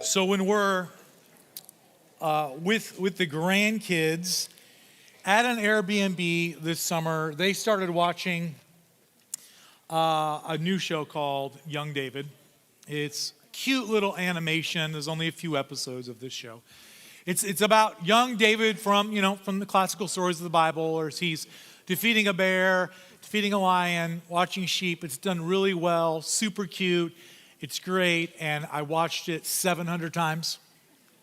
So when we're with the grandkids at an Airbnb this summer, they started watching a new show called Young David. It's cute little animation. There's only a few episodes of this show. It's about young David from the classical stories of the Bible, or he's defeating a bear, defeating a lion, watching sheep. It's done really well, super cute. It's great, and I watched it 700 times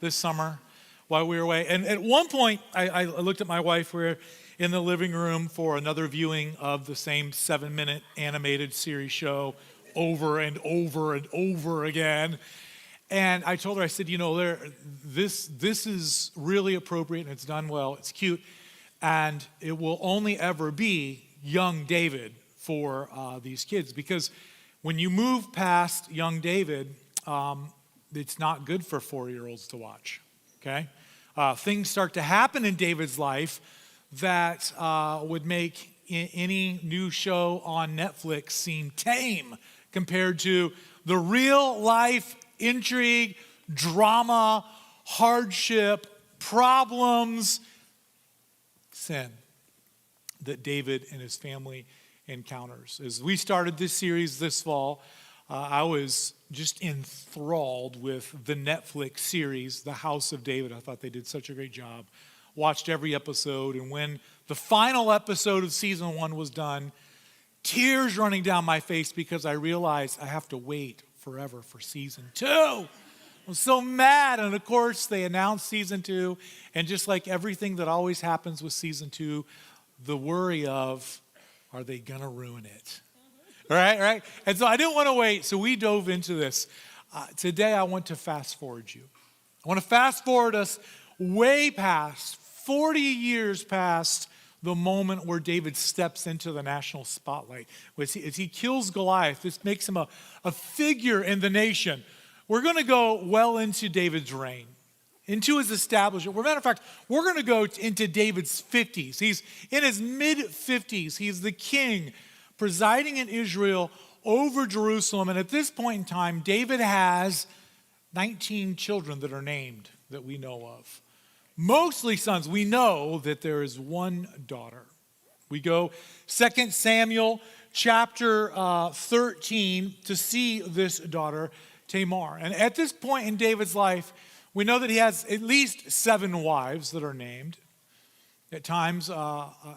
this summer while we were away. And at one point, I looked at my wife. We were in the living room for another viewing of the same 7-minute animated series show over and over and over again. And I told her, I said, this is really appropriate, and it's done well. It's cute, and it will only ever be young David for these kids, because when you move past young David, it's not good for 4-year-olds to watch, okay? Things start to happen in David's life that would make any new show on Netflix seem tame compared to the real life intrigue, drama, hardship, problems, sin that David and his family encounters. As we started this series this fall, I was just enthralled with the Netflix series, The House of David. I thought they did such a great job. Watched every episode, and when the final episode of season 1 was done, tears running down my face because I realized I have to wait forever for season 2. I was so mad, and of course they announced season 2, and just like everything that always happens with season 2, the worry of, are they gonna ruin it? Right? And so I didn't want to wait, so we dove into this. Today I want to fast forward you. I want to fast forward us way past, 40 years past the moment where David steps into the national spotlight. As he kills Goliath, this makes him a figure in the nation. We're going to go well into David's reign, into his establishment. As a matter of fact, we're going to go into David's 50s. He's in his mid-50s. He's the king presiding in Israel over Jerusalem. And at this point in time, David has 19 children that are named that we know of. Mostly sons. We know that there is one daughter. We go 2 Samuel chapter 13 to see this daughter, Tamar. And at this point in David's life, we know that he has at least 7 wives that are named. At times,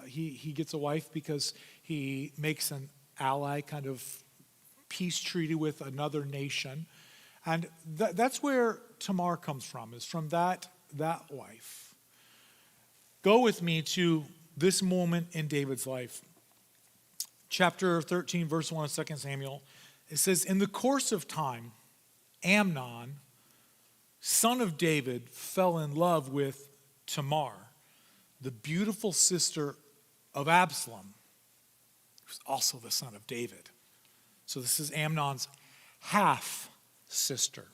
he gets a wife because he makes an ally, kind of peace treaty with another nation. And that's where Tamar comes from, is from that wife. Go with me to this moment in David's life. Chapter 13, verse 1 of 2 Samuel. It says, in the course of time, Amnon, son of David, fell in love with Tamar, the beautiful sister of Absalom, who's also the son of David. So this is Amnon's half-sister.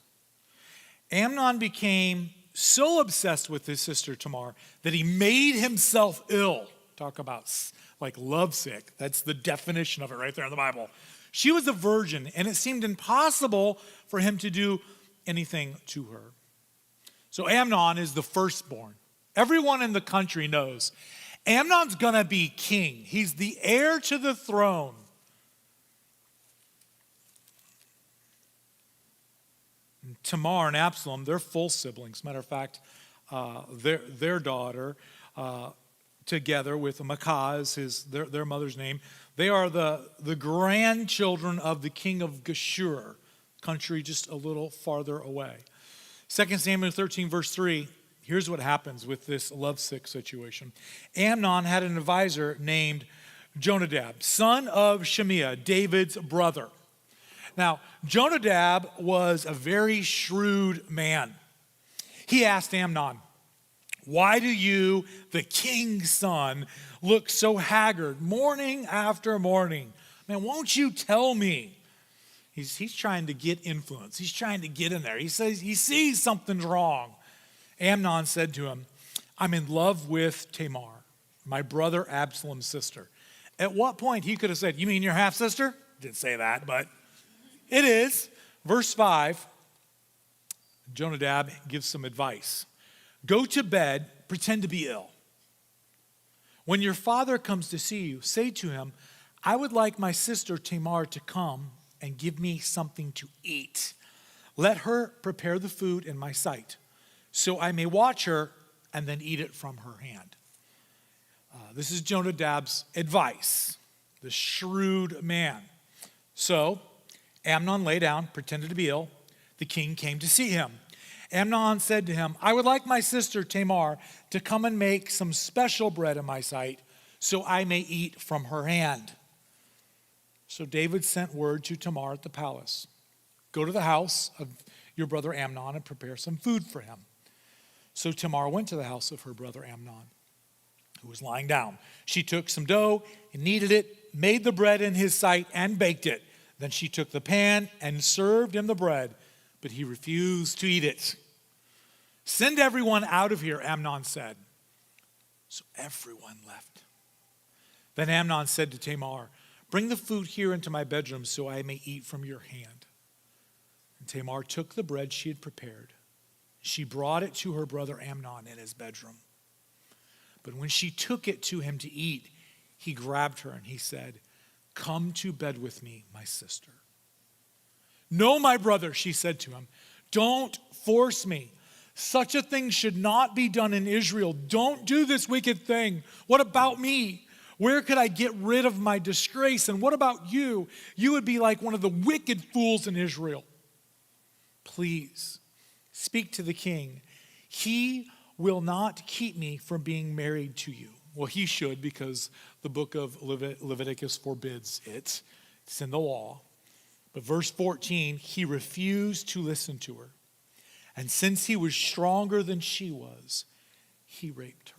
Amnon became so obsessed with his sister Tamar that he made himself ill. Talk about like lovesick. That's the definition of it right there in the Bible. She was a virgin, and it seemed impossible for him to do anything to her. So Amnon is the firstborn. Everyone in the country knows Amnon's gonna be king. He's the heir to the throne. And Tamar and Absalom, they're full siblings. Matter of fact, their daughter, together with Maacah is their mother's name, they are the grandchildren of the king of Geshur, country just a little farther away. 2 Samuel 13, verse 3, here's what happens with this lovesick situation. Amnon had an advisor named Jonadab, son of Shemiah, David's brother. Now, Jonadab was a very shrewd man. He asked Amnon, why do you, the king's son, look so haggard morning after morning? Man, won't you tell me? He's trying to get influence. He's trying to get in there. He says he sees something's wrong. Amnon said to him, I'm in love with Tamar, my brother Absalom's sister. At what point he could have said, you mean your half-sister? Didn't say that, but it is. Verse 5, Jonadab gives some advice. Go to bed, pretend to be ill. When your father comes to see you, say to him, I would like my sister Tamar to come and give me something to eat. Let her prepare the food in my sight, so I may watch her and then eat it from her hand. This is Jonadab's advice, the shrewd man. So Amnon lay down, pretended to be ill. The king came to see him. Amnon said to him, I would like my sister Tamar to come and make some special bread in my sight, so I may eat from her hand. So David sent word to Tamar at the palace. Go to the house of your brother Amnon and prepare some food for him. So Tamar went to the house of her brother Amnon, who was lying down. She took some dough and kneaded it, made the bread in his sight, and baked it. Then she took the pan and served him the bread, but he refused to eat it. Send everyone out of here, Amnon said. So everyone left. Then Amnon said to Tamar, bring the food here into my bedroom so I may eat from your hand. And Tamar took the bread she had prepared. She brought it to her brother Amnon in his bedroom. But when she took it to him to eat, he grabbed her and he said, come to bed with me, my sister. No, my brother, she said to him, don't force me. Such a thing should not be done in Israel. Don't do this wicked thing. What about me? Where could I get rid of my disgrace? And what about you? You would be like one of the wicked fools in Israel. Please, speak to the king. He will not keep me from being married to you. Well, he should, because the book of Leviticus forbids it. It's in the law. But verse 14, he refused to listen to her. And since he was stronger than she was, he raped her.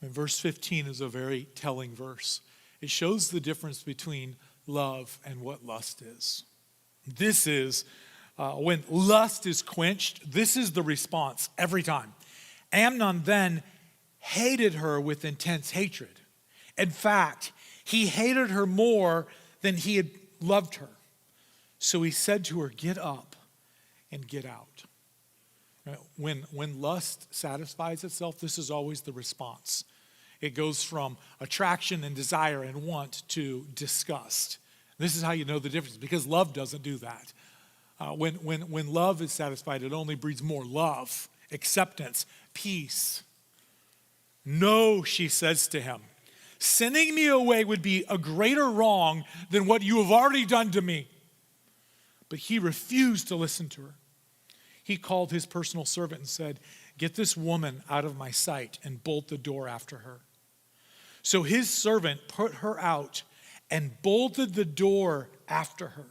And verse 15 is a very telling verse. It shows the difference between love and what lust is. This is, when lust is quenched, this is the response every time. Amnon then hated her with intense hatred. In fact, he hated her more than he had loved her. So he said to her, get up and get out. When lust satisfies itself, this is always the response. It goes from attraction and desire and want to disgust. This is how you know the difference, because love doesn't do that. When love is satisfied, it only breeds more love, acceptance, peace. No, she says to him, sending me away would be a greater wrong than what you have already done to me. But he refused to listen to her. He called his personal servant and said, get this woman out of my sight and bolt the door after her. So his servant put her out and bolted the door after her.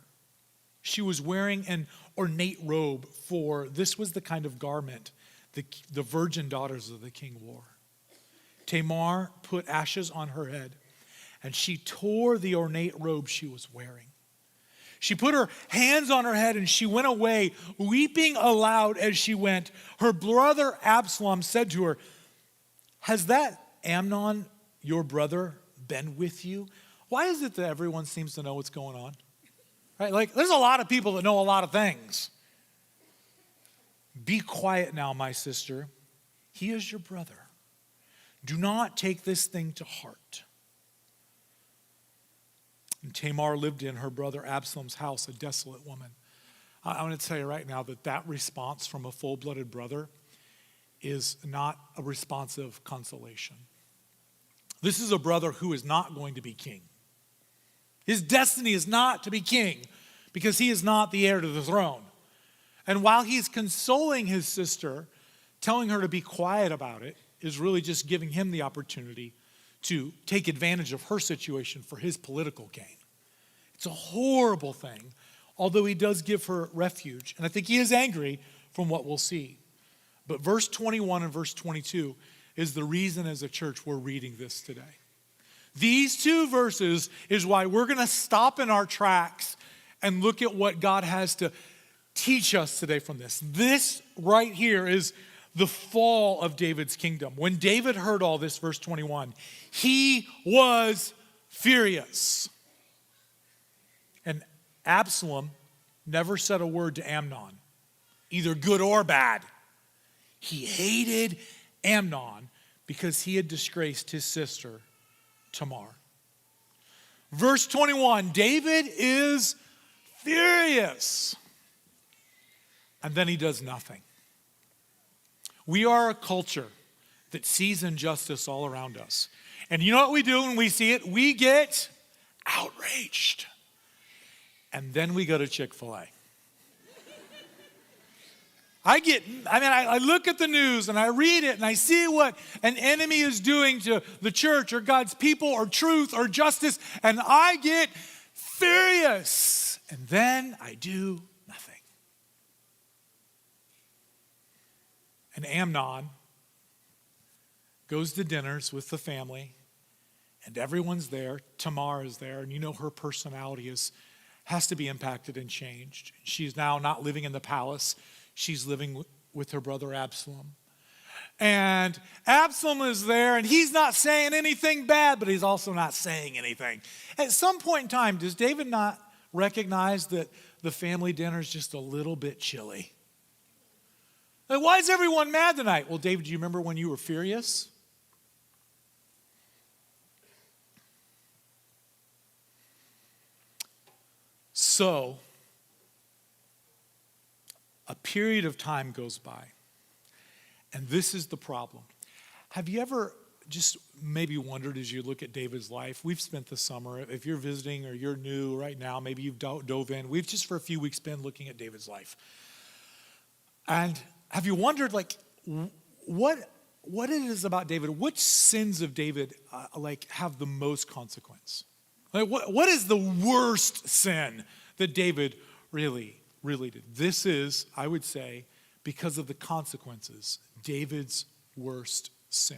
She was wearing an ornate robe, for this was the kind of garment the virgin daughters of the king wore. Tamar put ashes on her head, and she tore the ornate robe she was wearing. She put her hands on her head and she went away, weeping aloud as she went. Her brother Absalom said to her, has that Amnon, your brother, been with you? Why is it that everyone seems to know what's going on? Right? Like, there's a lot of people that know a lot of things. Be quiet now, my sister. He is your brother. Do not take this thing to heart. And Tamar lived in her brother Absalom's house, a desolate woman. I want to tell you right now that response from a full-blooded brother is not a response of consolation. This is a brother who is not going to be king. His destiny is not to be king because he is not the heir to the throne. And while he's consoling his sister, telling her to be quiet about it is really just giving him the opportunity to take advantage of her situation for his political gain. It's a horrible thing, although he does give her refuge. And I think he is angry from what we'll see. But verse 21 and verse 22 is the reason as a church we're reading this today. These two verses is why we're going to stop in our tracks and look at what God has to teach us today from this. This right here is the fall of David's kingdom. When David heard all this, verse 21, he was furious. And Absalom never said a word to Amnon, either good or bad. He hated Amnon because he had disgraced his sister, Tamar. Verse 21, David is furious. And then he does nothing. We are a culture that sees injustice all around us. And you know what we do when we see it? We get outraged. And then we go to Chick-fil-A. I look at the news and I read it and I see what an enemy is doing to the church or God's people or truth or justice, and I get furious. And then I do nothing. And Amnon goes to dinners with the family, and everyone's there. Tamar is there, and you know her personality has to be impacted and changed. She's now not living in the palace. She's living with her brother Absalom. And Absalom is there, and he's not saying anything bad, but he's also not saying anything. At some point in time, does David not recognize that the family dinner is just a little bit chilly? Like, why is everyone mad tonight? Well, David, do you remember when you were furious? So, a period of time goes by, and this is the problem. Have you ever just maybe wondered as you look at David's life? We've spent the summer, if you're visiting or you're new right now, maybe you've dove in. We've just for a few weeks been looking at David's life. And have you wondered, like, what it is about David? Which sins of David, have the most consequence? Like, what is the worst sin that David really did? This is, I would say, because of the consequences, David's worst sin.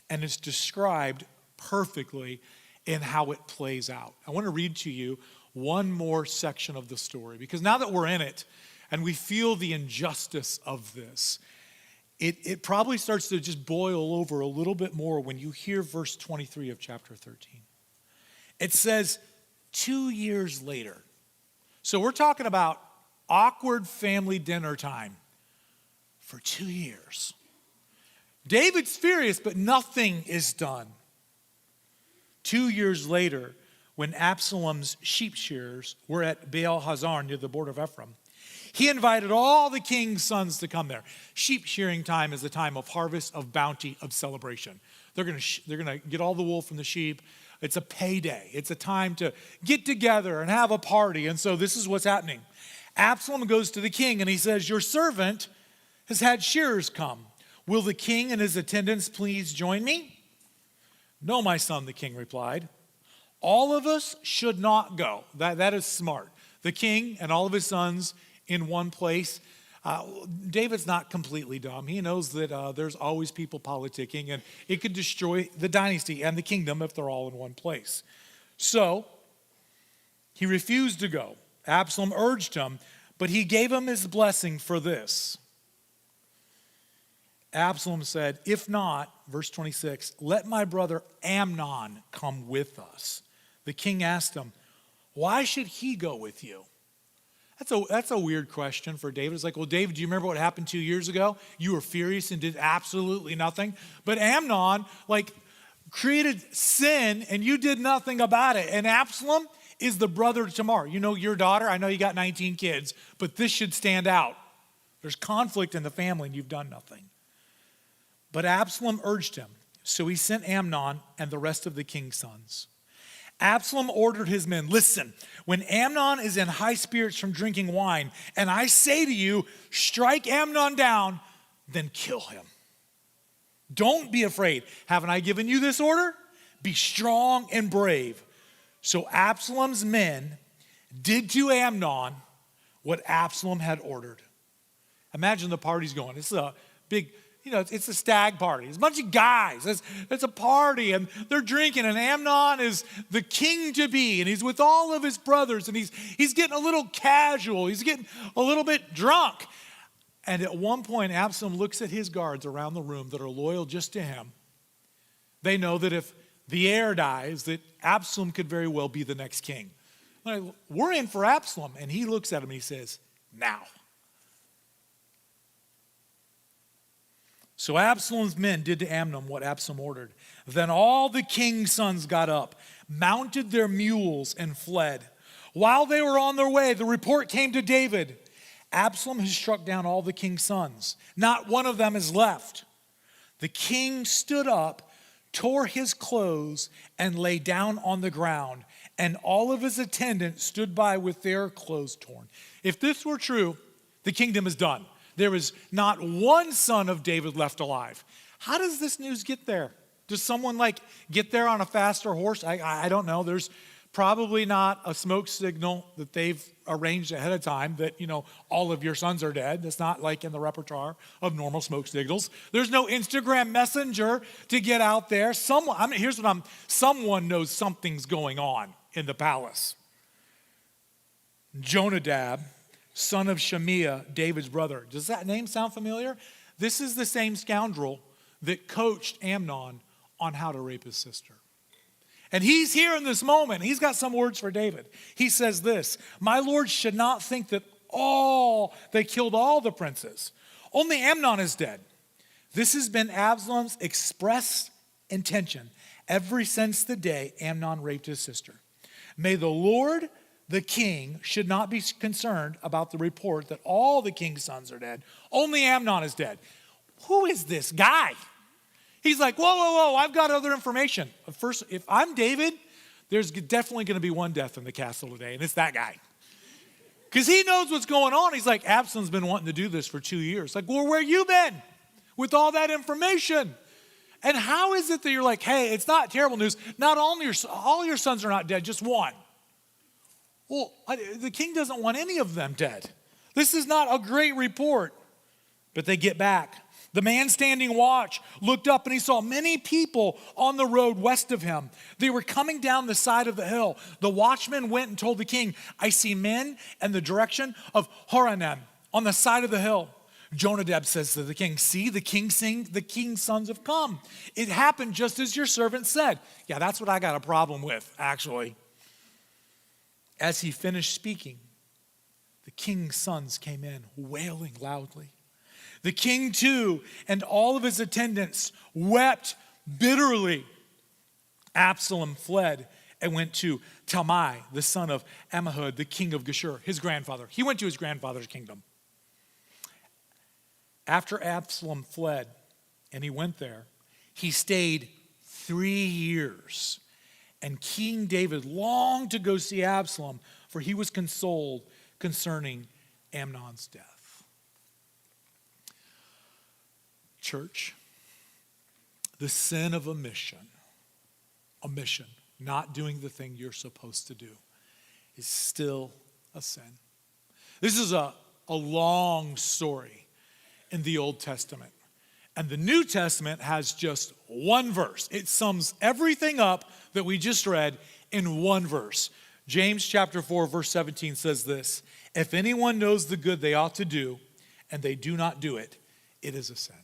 And it's described perfectly in how it plays out. I want to read to you one more section of the story, because now that we're in it and we feel the injustice of this, it probably starts to just boil over a little bit more when you hear verse 23 of chapter 13. It says, 2 years later. So we're talking about awkward family dinner time for 2 years. David's furious, but nothing is done. 2 years later, when Absalom's sheep shearers were at Baal Hazar near the border of Ephraim, he invited all the king's sons to come there. Sheep shearing time is a time of harvest, of bounty, of celebration. They're going to get all the wool from the sheep. It's a payday. It's a time to get together and have a party. And so this is what's happening. Absalom goes to the king and he says, "Your servant has had shearers come. Will the king and his attendants please join me?" "No, my son," the king replied. "All of us should not go." That is smart. The king and all of his sons in one place. David's not completely dumb. He knows that there's always people politicking, and it could destroy the dynasty and the kingdom if they're all in one place. So he refused to go. Absalom urged him, but he gave him his blessing for this. Absalom said, "If not," verse 26, "let my brother Amnon come with us." The king asked him, "Why should he go with you?" That's a weird question for David. It's like, well, David, do you remember what happened 2 years ago? You were furious and did absolutely nothing. But Amnon, created sin and you did nothing about it. And Absalom is the brother to Tamar. You know your daughter? I know you got 19 kids, but this should stand out. There's conflict in the family and you've done nothing. But Absalom urged him. So he sent Amnon and the rest of the king's sons. Absalom ordered his men, "Listen, when Amnon is in high spirits from drinking wine, and I say to you, strike Amnon down, then kill him. Don't be afraid. Haven't I given you this order? Be strong and brave." So Absalom's men did to Amnon what Absalom had ordered. Imagine the party's going. It's a big, it's a stag party. It's a bunch of guys. It's a party, and they're drinking, and Amnon is the king-to-be, and he's with all of his brothers, and he's getting a little casual. He's getting a little bit drunk. And at one point, Absalom looks at his guards around the room that are loyal just to him. They know that if the heir dies, that Absalom could very well be the next king. Like, we're in for Absalom. And he looks at him and he says, now. So Absalom's men did to Amnon what Absalom ordered. Then all the king's sons got up, mounted their mules, and fled. While they were on their way, the report came to David, Absalom has struck down all the king's sons. Not one of them is left. The king stood up, tore his clothes, and lay down on the ground. And all of his attendants stood by with their clothes torn. If this were true, the kingdom is done. There is not one son of David left alive. How does this news get there? Does someone get there on a faster horse? I don't know. There's probably not a smoke signal that they've arranged ahead of time that, all of your sons are dead. That's not like in the repertoire of normal smoke signals. There's no Instagram messenger to get out there. Someone knows something's going on in the palace. Jonadab, son of Shemiah, David's brother. Does that name sound familiar? This is the same scoundrel that coached Amnon on how to rape his sister. And he's here in this moment. He's got some words for David. He says this, my lord should not think that they killed all the princes. Only Amnon is dead. This has been Absalom's express intention ever since the day Amnon raped his sister. May the Lord, the king, should not be concerned about the report that all the king's sons are dead. Only Amnon is dead. Who is this guy? He's like, whoa, I've got other information. First, if I'm David, there's definitely going to be one death in the castle today, and it's that guy. Because he knows what's going on. He's like, Absalom's been wanting to do this for 2 years. Like, well, where you been with all that information? And how is it that you're like, hey, it's not terrible news. Not all your sons are not dead, just one. Well, the king doesn't want any of them dead. This is not a great report. But they get back. The man standing watch looked up and he saw many people on the road west of him. They were coming down the side of the hill. The watchman went and told the king, I see men in the direction of Horonaim on the side of the hill. Jonadab says to the king, see, the king's sons have come. It happened just as your servant said. Yeah, that's what I got a problem with, actually. As he finished speaking, the king's sons came in, wailing loudly. The king, too, and all of his attendants wept bitterly. Absalom fled and went to Talmai, the son of Ammihud, the king of Geshur, his grandfather. He went to his grandfather's kingdom. After Absalom fled and he went there, he stayed 3 years. And King David longed to go see Absalom, for he was consoled concerning Amnon's death. Church, the sin of omission, not doing the thing you're supposed to do, is still a sin. This is a long story in the Old Testament. And the New Testament has just one verse. It sums everything up that we just read in one verse. James chapter 4, verse 17 says this, if anyone knows the good they ought to do, and they do not do it, it is a sin.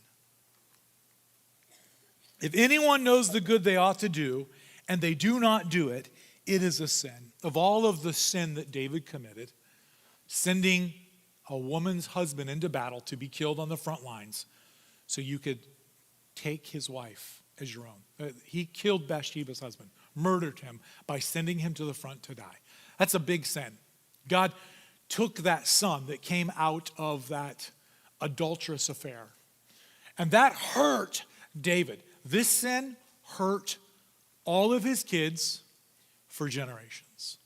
If anyone knows the good they ought to do, and they do not do it, it is a sin. Of all of the sin that David committed, sending a woman's husband into battle to be killed on the front lines so you could take his wife as your own. He killed Bathsheba's husband, murdered him by sending him to the front to die. That's a big sin. God took that son that came out of that adulterous affair, and that hurt David. This sin hurt all of his kids for generations.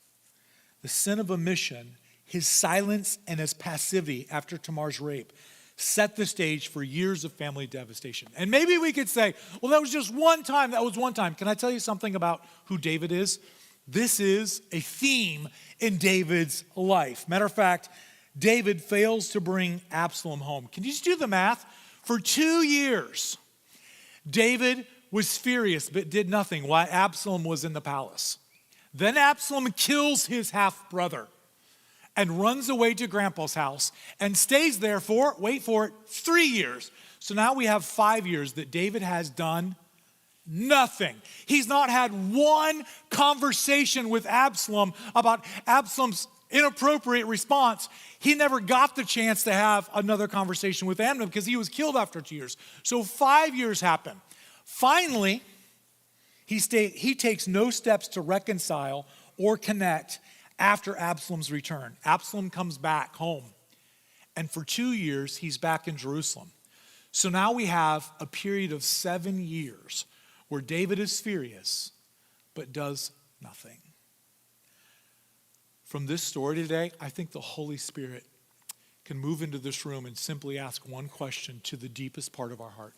The sin of omission, his silence and his passivity after Tamar's rape, set the stage for years of family devastation. And maybe we could say, well, that was just one time. That was one time. Can I tell you something about who David is? This is a theme in David's life. Matter of fact, David fails to bring Absalom home. Can you just do the math? For 2 years, David was furious but did nothing while Absalom was in the palace. Then Absalom kills his half-brother and runs away to Grandpa's house and stays there for, wait for it, 3 years. So now we have 5 years that David has done nothing. He's not had one conversation with Absalom about Absalom's inappropriate response. He never got the chance to have another conversation with Amnon because he was killed after 2 years. So 5 years happen. Finally, he takes no steps to reconcile or connect after Absalom's return. Absalom comes back home, and for 2 years, he's back in Jerusalem. So now we have a period of 7 years where David is furious, but does nothing. From this story today, I think the Holy Spirit can move into this room and simply ask one question to the deepest part of our heart.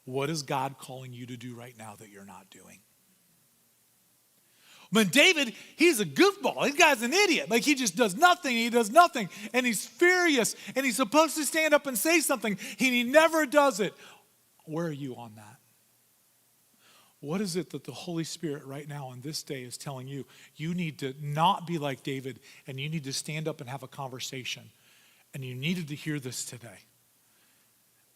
What is God calling you to do right now that you're not doing? When David, he's a goofball. This guy's an idiot. Like, he just does nothing. He does nothing. And he's furious. And he's supposed to stand up and say something. And he never does it. Where are you on that? What is it that the Holy Spirit right now on this day is telling you? You need to not be like David, and you need to stand up and have a conversation. And you needed to hear this today.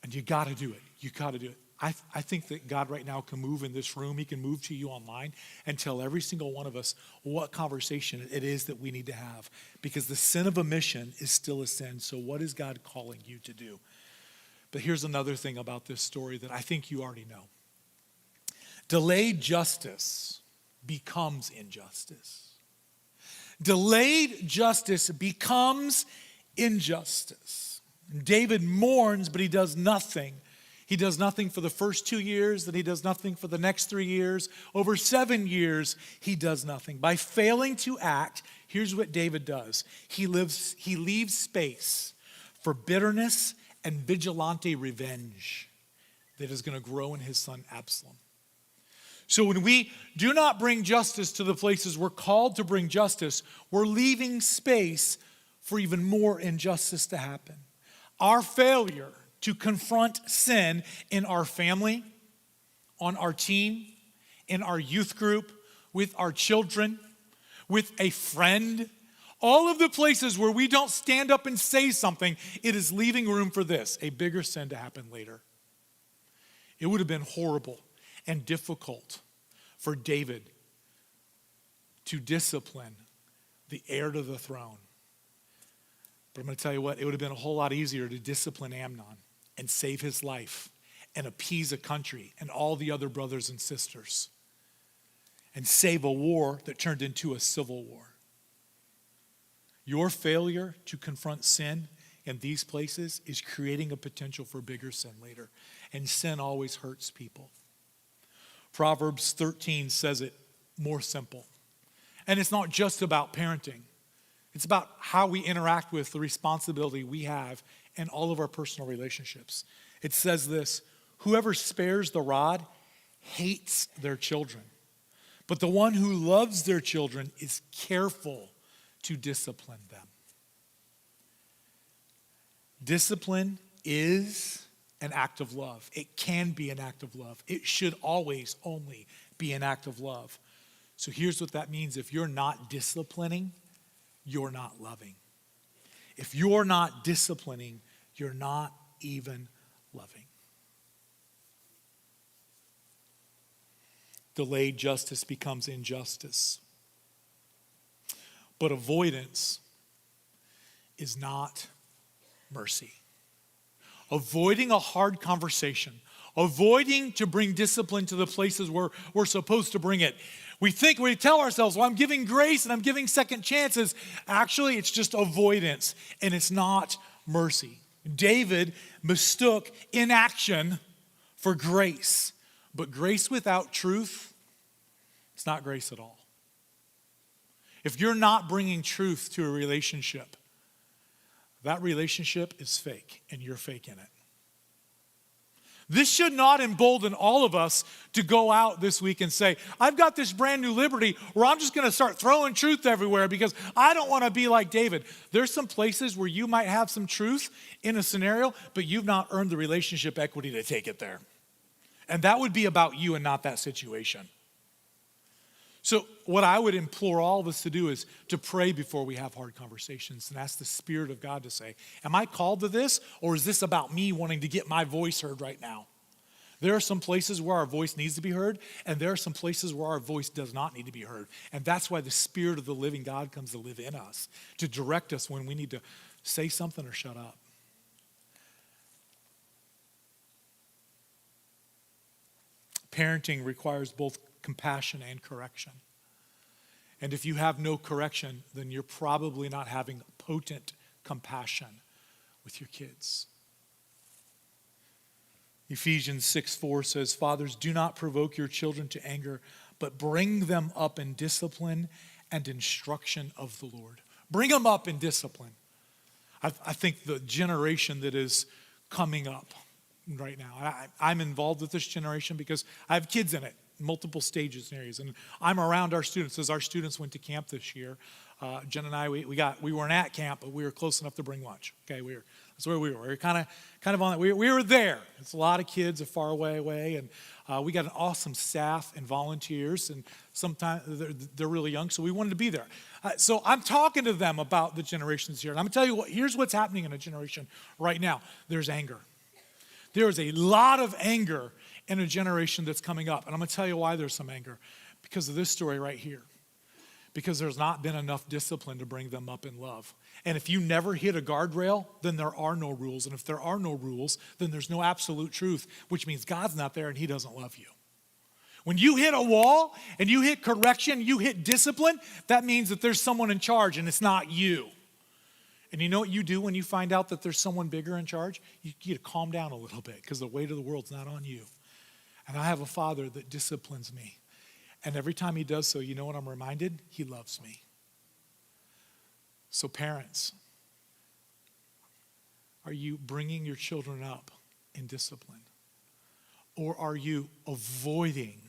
And you got to do it. You got to do it. I think that God right now can move in this room. He can move to you online and tell every single one of us what conversation it is that we need to have. Because the sin of omission is still a sin. So what is God calling you to do? But here's another thing about this story that I think you already know. Delayed justice becomes injustice. Delayed justice becomes injustice. David mourns, but he does nothing. He does nothing for the first 2 years, then he does nothing for the next 3 years. Over 7 years, he does nothing. By failing to act, here's what David does. He leaves space for bitterness and vigilante revenge that is going to grow in his son Absalom. So when we do not bring justice to the places we're called to bring justice, we're leaving space for even more injustice to happen. Our failure to confront sin in our family, on our team, in our youth group, with our children, with a friend, all of the places where we don't stand up and say something, it is leaving room for this, a bigger sin to happen later. It would have been horrible and difficult for David to discipline the heir to the throne. But I'm going to tell you what, it would have been a whole lot easier to discipline Amnon and save his life and appease a country and all the other brothers and sisters and save a war that turned into a civil war. Your failure to confront sin in these places is creating a potential for bigger sin later. And sin always hurts people. Proverbs 13 says it more simple. And it's not just about parenting. It's about how we interact with the responsibility we have in all of our personal relationships. It says this, whoever spares the rod hates their children, but the one who loves their children is careful to discipline them. Discipline is an act of love. It can be an act of love. It should always only be an act of love. So here's what that means. If you're not disciplining, you're not loving. If you're not disciplining, you're not even loving. Delayed justice becomes injustice. But avoidance is not mercy. Avoiding a hard conversation, avoiding to bring discipline to the places where we're supposed to bring it. We tell ourselves, well, I'm giving grace and I'm giving second chances. Actually, it's just avoidance and it's not mercy. David mistook inaction for grace, but grace without truth, it's not grace at all. If you're not bringing truth to a relationship, that relationship is fake and you're fake in it. This should not embolden all of us to go out this week and say, I've got this brand new liberty where I'm just going to start throwing truth everywhere because I don't want to be like David. There's some places where you might have some truth in a scenario, but you've not earned the relationship equity to take it there. And that would be about you and not that situation. So what I would implore all of us to do is to pray before we have hard conversations and ask the Spirit of God to say, am I called to this, or is this about me wanting to get my voice heard right now? There are some places where our voice needs to be heard, and there are some places where our voice does not need to be heard. And that's why the Spirit of the living God comes to live in us, to direct us when we need to say something or shut up. Parenting requires both compassion and correction. And if you have no correction, then you're probably not having potent compassion with your kids. Ephesians 6:4 says, "Fathers, do not provoke your children to anger, but bring them up in discipline and instruction of the Lord." Bring them up in discipline. I think the generation that is coming up right now, I'm involved with this generation because I have kids in it, multiple stages and areas. And I'm around our students. As our students went to camp this year, Jen and I, we weren't at camp, but we were close enough to bring lunch. Okay, that's where we were. We were kind of on that. We were there. It's a lot of kids, a far away, and we got an awesome staff and volunteers, and sometimes they're really young, so we wanted to be there. So I'm talking to them about the generations here, and I'm going to tell you here's what's happening in a generation right now. There's anger. There is a lot of anger in a generation that's coming up, and I'm going to tell you why there's some anger. Because of this story right here. Because there's not been enough discipline to bring them up in love. And if you never hit a guardrail, then there are no rules. And if there are no rules, then there's no absolute truth, which means God's not there and he doesn't love you. When you hit a wall and you hit correction, you hit discipline, that means that there's someone in charge and it's not you. And you know what you do when you find out that there's someone bigger in charge? You get to calm down a little bit because the weight of the world's not on you. And I have a father that disciplines me. And every time he does so, you know what I'm reminded? He loves me. So parents, are you bringing your children up in discipline? Or are you avoiding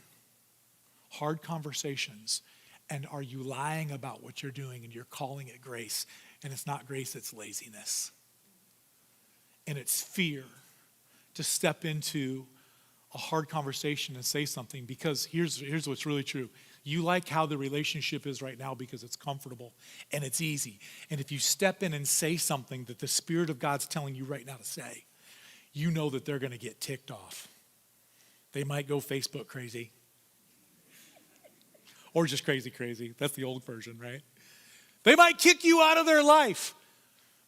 hard conversations? And are you lying about what you're doing and you're calling it grace? And it's not grace, it's laziness. And it's fear to step into a hard conversation and say something, because here's what's really true. You like how the relationship is right now because it's comfortable and it's easy. And if you step in and say something that the Spirit of God's telling you right now to say, you know that they're going to get ticked off. They might go Facebook crazy. Or just crazy. That's the old version, right? They might kick you out of their life.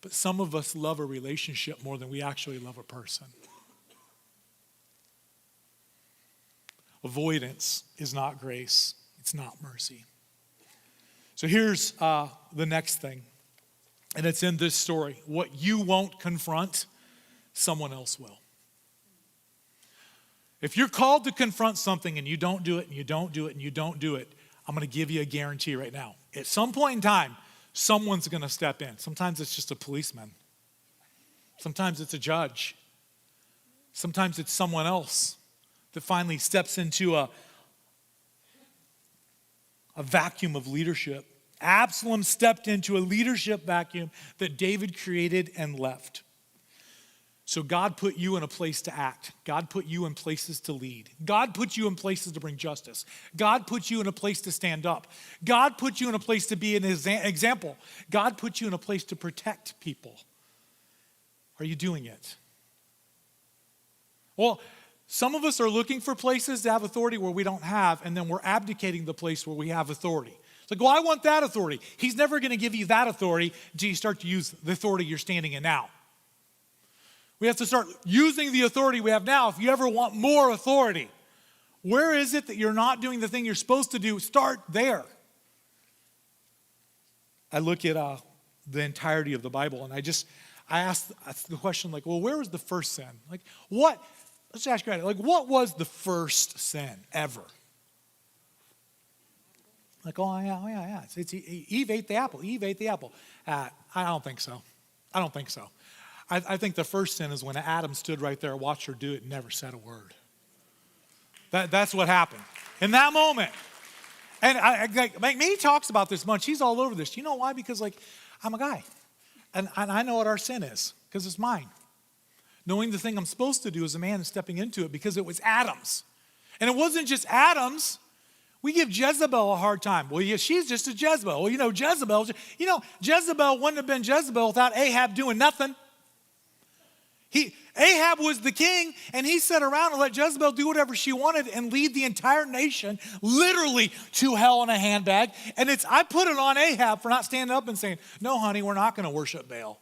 But some of us love a relationship more than we actually love a person. Avoidance is not grace. It's not mercy. So here's the next thing. And it's in this story. What you won't confront, someone else will. If you're called to confront something and you don't do it, and you don't do it, and you don't do it, I'm going to give you a guarantee right now. At some point in time, someone's going to step in. Sometimes it's just a policeman. Sometimes it's a judge. Sometimes it's someone else that finally steps into a vacuum of leadership. Absalom stepped into a leadership vacuum that David created and left. So God put you in a place to act. God put you in places to lead. God put you in places to bring justice. God put you in a place to stand up. God put you in a place to be an example. God put you in a place to protect people. Are you doing it? Well, some of us are looking for places to have authority where we don't have, and then we're abdicating the place where we have authority. It's like, well, I want that authority. He's never going to give you that authority until you start to use the authority you're standing in now. We have to start using the authority we have now if you ever want more authority. Where is it that you're not doing the thing you're supposed to do? Start there. I look at the entirety of the Bible, and I ask the question, like, well, where was the first sin? Like, what? Let's ask you, like, what was the first sin ever? Like, oh yeah. It's Eve ate the apple. Eve ate the apple. I don't think so. I think the first sin is when Adam stood right there, watched her do it, and never said a word. That's what happened. In that moment. And he talks about this much. He's all over this. You know why? Because, like, I'm a guy. And I know what our sin is, because it's mine. Knowing the thing I'm supposed to do as a man and stepping into it, because it was Adam's. And it wasn't just Adam's. We give Jezebel a hard time. Well, yeah, she's just a Jezebel. Well, Jezebel wouldn't have been Jezebel without Ahab doing nothing. Ahab was the king, and he sat around and let Jezebel do whatever she wanted and lead the entire nation literally to hell in a handbag. And I put it on Ahab for not standing up and saying, no, honey, we're not going to worship Baal.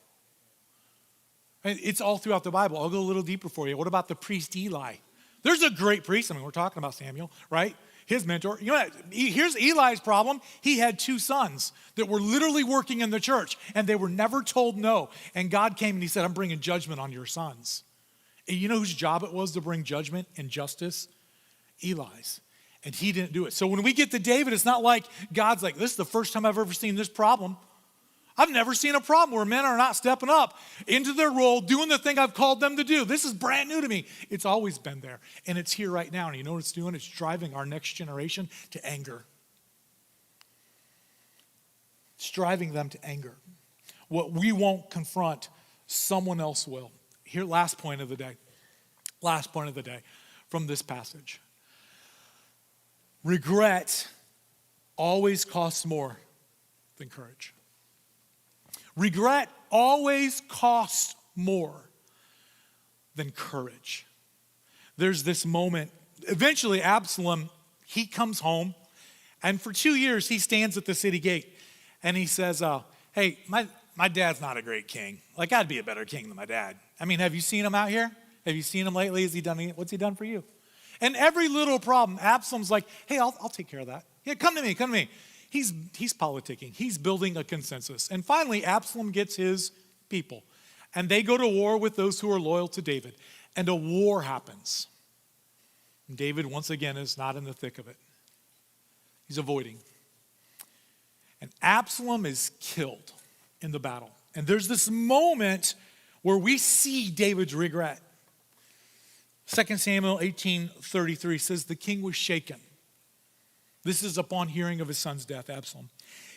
And it's all throughout the Bible. I'll go a little deeper for you. What about the priest Eli? There's a great priest. I mean, we're talking about Samuel, right? His mentor. You know what? Here's Eli's problem. He had 2 sons that were literally working in the church, and they were never told no. And God came and he said, I'm bringing judgment on your sons. And you know whose job it was to bring judgment and justice? Eli's. And he didn't do it. So when we get to David, it's not like God's like, this is the first time I've ever seen this problem. I've never seen a problem where men are not stepping up into their role, doing the thing I've called them to do. This is brand new to me. It's always been there, and it's here right now. And you know what it's doing? It's driving our next generation to anger. It's driving them to anger. What we won't confront, someone else will. Here, last point of the day from this passage. Regret always costs more than courage. Regret always costs more than courage. There's this moment. Eventually, Absalom, he comes home, and for 2 years, he stands at the city gate, and he says, hey, my dad's not a great king. Like, I'd be a better king than my dad. I mean, have you seen him out here? Have you seen him lately? What's he done for you? And every little problem, Absalom's like, hey, I'll take care of that. Yeah, come to me. He's politicking. He's building a consensus. And finally, Absalom gets his people. And they go to war with those who are loyal to David. And a war happens. And David, once again, is not in the thick of it. He's avoiding. And Absalom is killed in the battle. And there's this moment where we see David's regret. 2 Samuel 18:33 says, the king was shaken. This is upon hearing of his son's death, Absalom.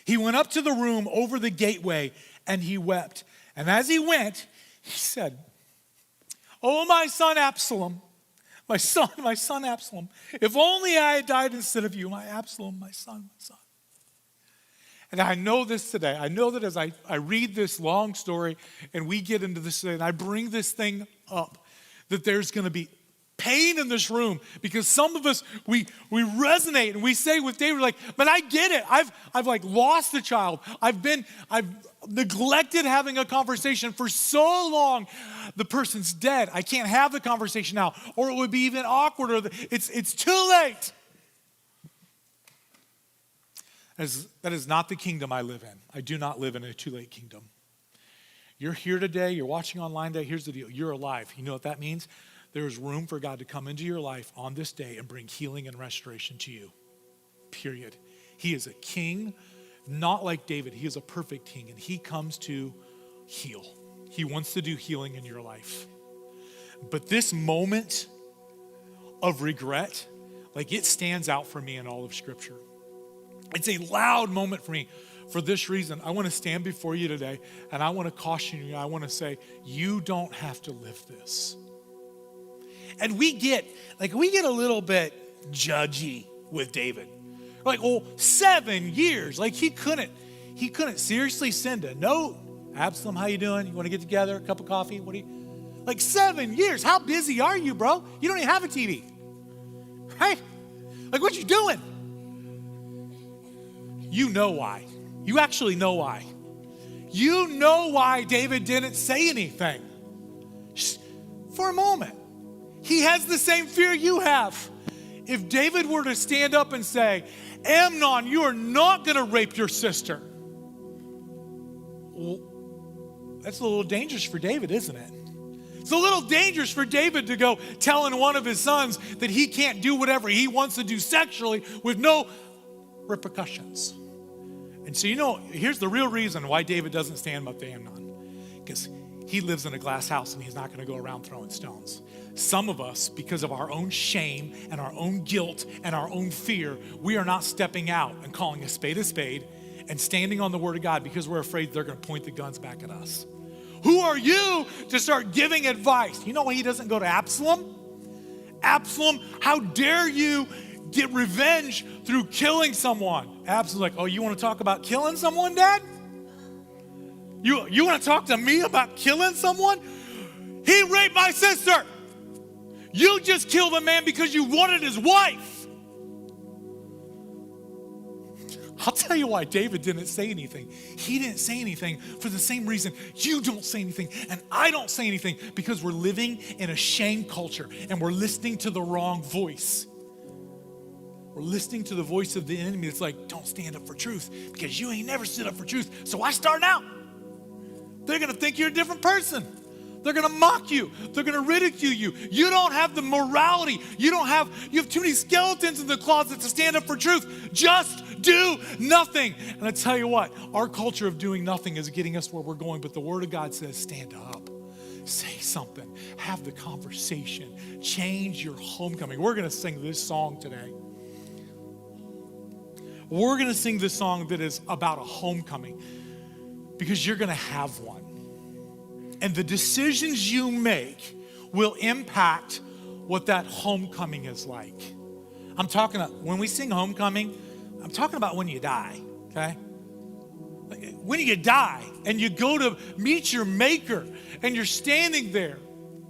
He went up to the room over the gateway and he wept. And as he went, he said, oh, my son Absalom, my son Absalom, if only I had died instead of you, my Absalom, my son. And I know this today. I know that as I read this long story and we get into this and I bring this thing up, that there's going to be pain in this room because some of us, we resonate and we say with David, like, but I get it. I've like lost a child. I've neglected having a conversation for so long. The person's dead. I can't have the conversation now, or it would be even awkward, or it's too late. That is not the kingdom I live in. I do not live in a too late kingdom. You're here today. You're watching online today. Here's the deal. You're alive. You know what that means? There is room for God to come into your life on this day and bring healing and restoration to you. Period. He is a king, not like David. He is a perfect king, and he comes to heal. He wants to do healing in your life. But this moment of regret, like, it stands out for me in all of Scripture. It's a loud moment for me. For this reason, I want to stand before you today, and I want to caution you. I want to say, you don't have to live this. And we get a little bit judgy with David. We're like, oh, 7 years. Like, he couldn't seriously send a note. Absalom, how you doing? You want to get together? A cup of coffee? Like 7 years. How busy are you, bro? You don't even have a TV. Right? Like, what you doing? You know why. You actually know why. You know why David didn't say anything. Just for a moment. He has the same fear you have. If David were to stand up and say, Amnon, you are not going to rape your sister. Well, that's a little dangerous for David, isn't it? It's a little dangerous for David to go telling one of his sons that he can't do whatever he wants to do sexually with no repercussions. And so, here's the real reason why David doesn't stand up to Amnon. Because he lives in a glass house and he's not going to go around throwing stones. Some of us, because of our own shame and our own guilt and our own fear, we are not stepping out and calling a spade and standing on the word of God because we're afraid they're going to point the guns back at us. Who are you to start giving advice? You know why he doesn't go to Absalom? Absalom, how dare you get revenge through killing someone? Absalom's like, oh, you want to talk about killing someone, Dad? You want to talk to me about killing someone? He raped my sister. You just killed a man because you wanted his wife. I'll tell you why David didn't say anything. He didn't say anything for the same reason you don't say anything and I don't say anything, because we're living in a shame culture and we're listening to the wrong voice. We're listening to the voice of the enemy. It's like, don't stand up for truth because you ain't never stood up for truth. So why start now? They're going to think you're a different person. They're going to mock you. They're going to ridicule you. You don't have the morality. You have too many skeletons in the closet to stand up for truth. Just do nothing. And I tell you what, our culture of doing nothing is getting us where we're going, but the Word of God says, stand up. Say something. Have the conversation. Change your homecoming. We're going to sing this song today. We're going to sing this song that is about a homecoming, because you're going to have one. And the decisions you make will impact what that homecoming is like. I'm talking about, when we sing homecoming, I'm talking about when you die, okay? When you die and you go to meet your Maker and you're standing there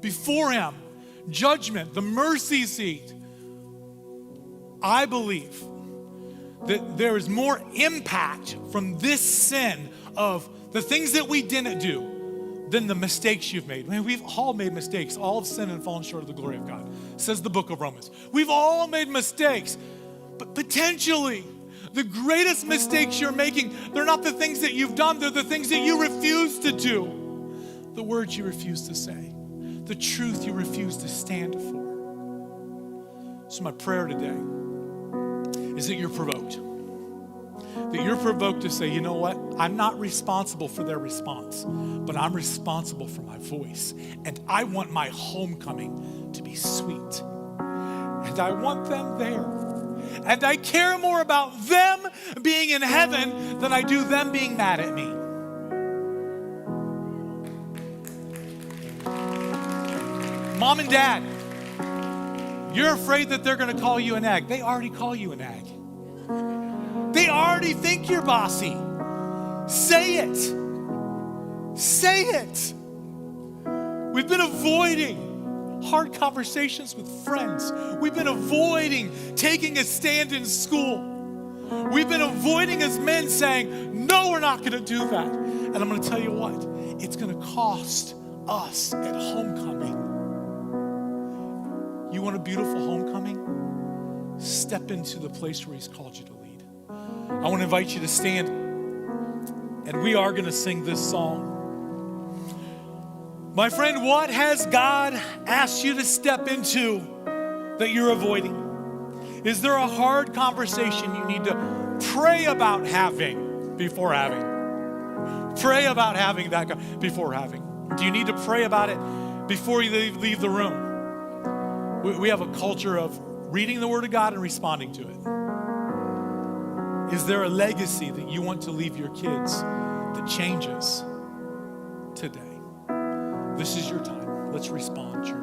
before Him, judgment, the mercy seat. I believe that there is more impact from this sin of the things that we didn't do than the mistakes you've made. Man, we've all made mistakes. All have sinned and fallen short of the glory of God, says the book of Romans. We've all made mistakes, but potentially the greatest mistakes you're making, they're not the things that you've done, they're the things that you refuse to do. The words you refuse to say, the truth you refuse to stand for. So my prayer today is that you're provoked. That you're provoked to say, you know what? I'm not responsible for their response, but I'm responsible for my voice. And I want my homecoming to be sweet. And I want them there. And I care more about them being in heaven than I do them being mad at me. Mom and Dad, you're afraid that they're going to call you an egg. They already call you an egg. They already think you're bossy. Say it. Say it. We've been avoiding hard conversations with friends. We've been avoiding taking a stand in school. We've been avoiding as men saying, no, we're not going to do that. And I'm going to tell you what, it's going to cost us at homecoming. You want a beautiful homecoming? Step into the place where He's called you to lead. I want to invite you to stand, and we are going to sing this song. My friend, what has God asked you to step into that you're avoiding? Is there a hard conversation you need to pray about having before having? Pray about having that before having. Do you need to pray about it before you leave the room? We have a culture of reading the Word of God and responding to it. Is there a legacy that you want to leave your kids that changes today? This is your time. Let's respond, church.